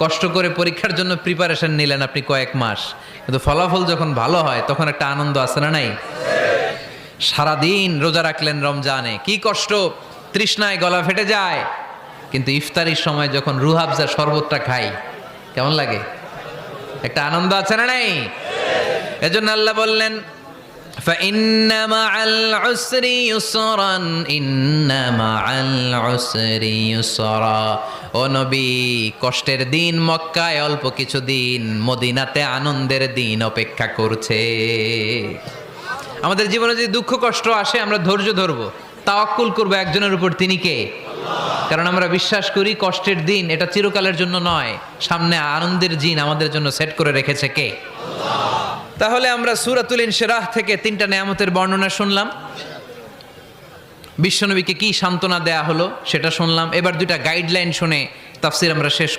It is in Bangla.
কষ্ট করে পরীক্ষার জন্য প্রিপারেশন নিলেন আপনি কয়েক মাস, কিন্তু ফলাফল যখন ভালো হয় তখন একটা আনন্দ আছে না নাই? সারাদিন রোজা রাখলেন রমজানে, কি কষ্ট, তৃষ্ণায় গলা ফেটে যায়, কিন্তু ইফতারির সময় যখন রুহ আফজা শরবতটা খাই কেমন লাগে? একটা আনন্দ আছে না নাই? এজন্য আল্লাহ বললেন فإن مع العسر يسرا إن مع العسر يسرا ও নবী, কষ্টের দিন মক্কায় অল্প কিছু দিন, মদিনাতে আনন্দের দিন অপেক্ষা করছে। আমাদের জীবনে যদি দুঃখ কষ্ট আসে আমরা ধৈর্য ধরবো, তাওয়াক্কুল করবো একজনের উপর, তিনি কে? কারণ আমরা বিশ্বাস করি কষ্টের দিন এটা চিরকালের জন্য নয়, সামনে আনন্দের দিন আমাদের জন্য সেট করে রেখেছে কে? তাহলে আমরা সূরাতুল ইনশিরাহ থেকে 3টা নেয়ামতের বর্ণনা শুনলাম, বিশ্বনবীকে কি সান্ত্বনা দেয়া হলো সেটা শুনলাম। এবার 2টা গাইডলাইন শুনে তাফসীর আমরা শেষ